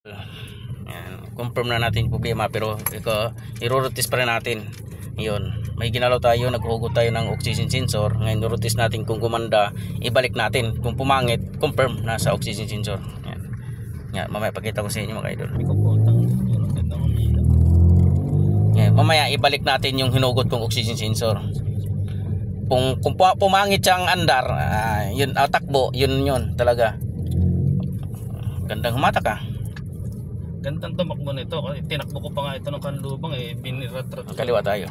Yan, confirm na natin problema, pero i-rotis pa rin natin. Yun, may ginalaw tayo, naghugot tayo ng oxygen sensor. Ngayon rotis natin kung gumanda, ibalik natin. Kung pumangit, confirm na sa oxygen sensor. Yan. Yan, mamaya pakita ko sa inyo mga idol. Yan, mamaya ibalik natin yung hinugot kong oxygen sensor. Kung pumangit siyang andar, yun takbo, yun talaga. Gandang humata ka. Gandang tumakbo nito. Tinakbo ko pa nga ito ng kanlubang binirat-rat. Kaliwa tayo.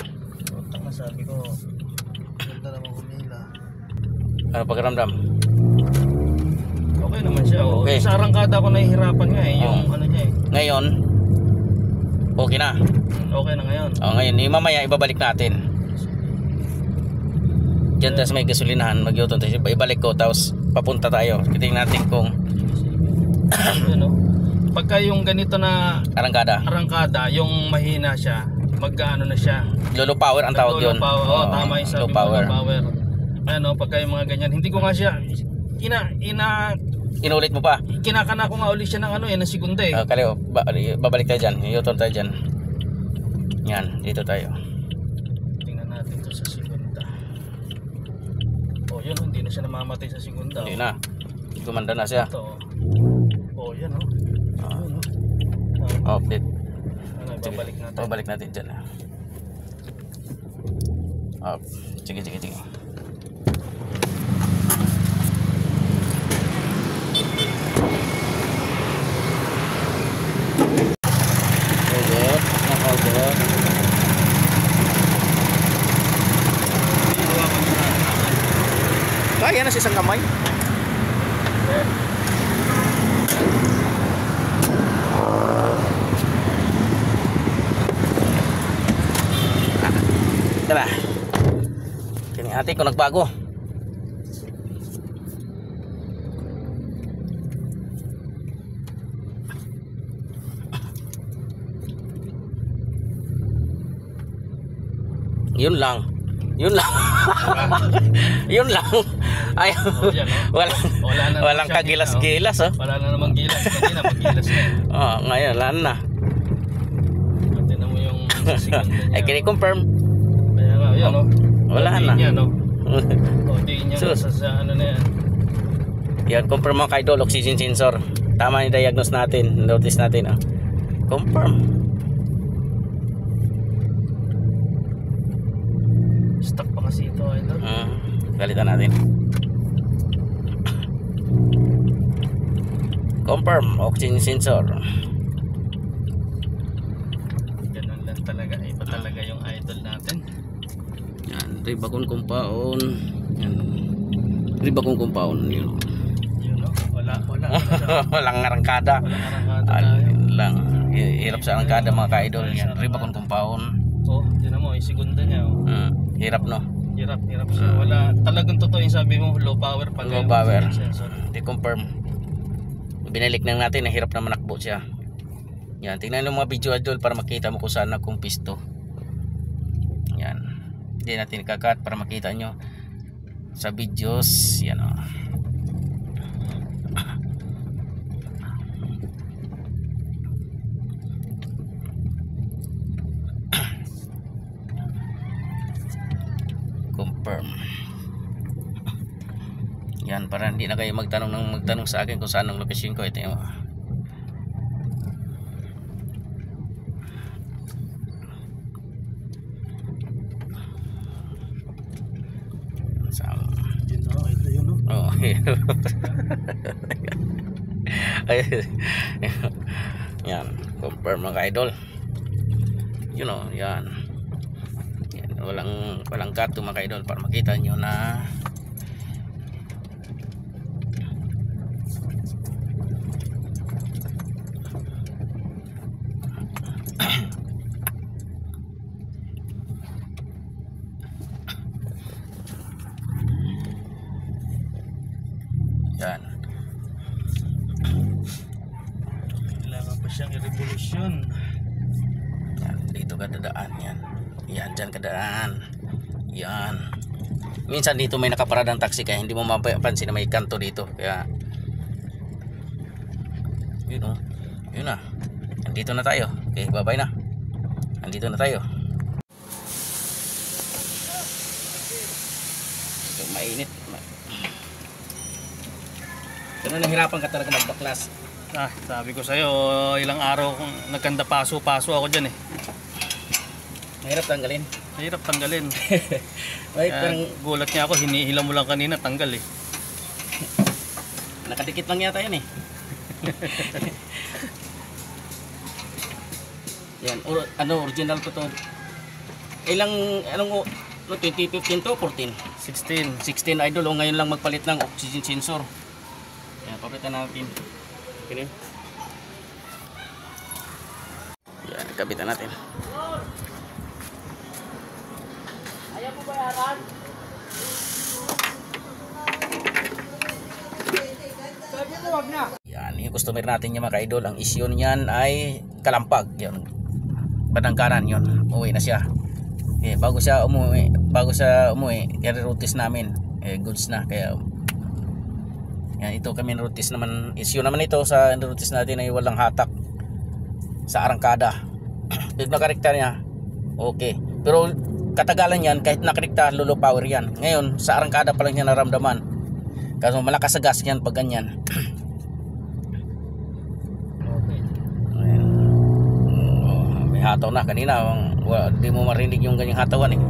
Tama, sabi ko, ganda naman humila. Ano pakiramdam? Okay naman siya. Okay. Sa arangkada ko nahihirapan nga yung ano niya Ngayon, okay na. Okay na ngayon. Ngayon, mamaya ibabalik natin. Diyan tayo sa may gasolinahan, mag-yuton tayo. Ibalik ko, tapos papunta tayo. Kitingin natin kung pagka yung ganito na arangkada, yung mahina siya, mag-ano na siya. Low power ang tawag yun. Tama yung sabi mo, low power. Ano, pagka yung mga ganyan, hindi ko nga siya inulit mo pa. Kinakana ko nga ulit siya ng ng segunda babalik tayo dyan, yuton tayo dyan. Yan, dito tayo. Tingnan natin to sa segunda. Yun, hindi na siya namamatay sa segunda. Hindi na, gumanda na siya. Ito, yan Okay. Babalik natin. Babalik natin dyan. Sige. Nakagot. Kaya na sa isang kamay. Tara. Kini ate ko nagbago. Yun lang. Yun lang. Ay, walang kagilas-gilas Wala na namang gilas. Kanina magilas na. Ngayon wala na. Tingnan mo yung segunda niya. Ay kini-confirm. Kaya nga, yan wala na. Di niya sa ano na yan. Yan, confirm mo kay Idol, oxygen sensor. Tama ni diagnose natin, notice natin. Confirm. Stuck pa kasi ito, Idol. Galitan natin. Confirm, oxygen sensor. Ganun lang talaga. Iba talaga yung Idol natin. Yan, Ribacon compound. Yan. Ribacon compound yun. Wala. Walang arangkada. Yun lang. Hirap sa arangkada mga ka-idol. Yan, Ribacon compound. Tingnan mo, yung segunda niya. Hirap no. Hirap siya. Wala. Talagang totoo yung sabi mo, low power pag low power. Di-confirm. Binalik na natin, hirap na manakbo siya. Yan, tingnan mo mga video idol para makita mo kung saan nagkumpisto. Yan. Hindi natin ikakat para makita nyo sa videos. Yan o. Confirm. Yan, para hindi na kayo magtanong sa akin kung saan ang location ko. Ito yung yan, confirm mga idol. Yan. Yan, walang kato mga idol para makita nyo na yan. Kailangan pa siyang i-revolution. Yan, dito ka dadaan yan. Yan, dyan ka dadaan. Yan. Minsan dito may nakaparadang taxi kaya hindi mo mapapansin na may kanto dito. Kaya Yun na. Andito na tayo. Okay, bye-bye na. Andito na tayo. So, mainit. Pero nahirapan ka talaga magbaklas. Sabi ko sa'yo, ilang araw kung nagkanda paso-paso ako dyan eh. Mahirap tanggalin. Mahirap tanggalin. Wait, parang Gulat niya ako, hinihila mo lang kanina, tanggal eh. nakadikit lang yata yan eh. Yan, original ko to. Anong 2015 to 14? 16. 16 idol, ngayon lang magpalit ng oxygen sensor. Yan, papitan natin. Okay. Yan, kapitan natin. Ayaw mo bayaran? Yan, yung customer natin yung mga ka-idol, ang issue niyan ay kalampag. Yan, bandang kanan yun, uwi na siya. Bago siya umuwi, i-rotis namin, goods na, kaya yan, ito kami rotis naman, issue naman ito sa rotis natin ay walang hatak sa arangkada. Pag nakarekta niya, okay, pero katagalan yan, kahit nakarekta, lolo power yan. Ngayon sa arangkada pa lang niya naramdaman, kasi malakas sa gas yan pag ganyan. May hataw na kanina, di mo marinig yung ganyang hatawan eh.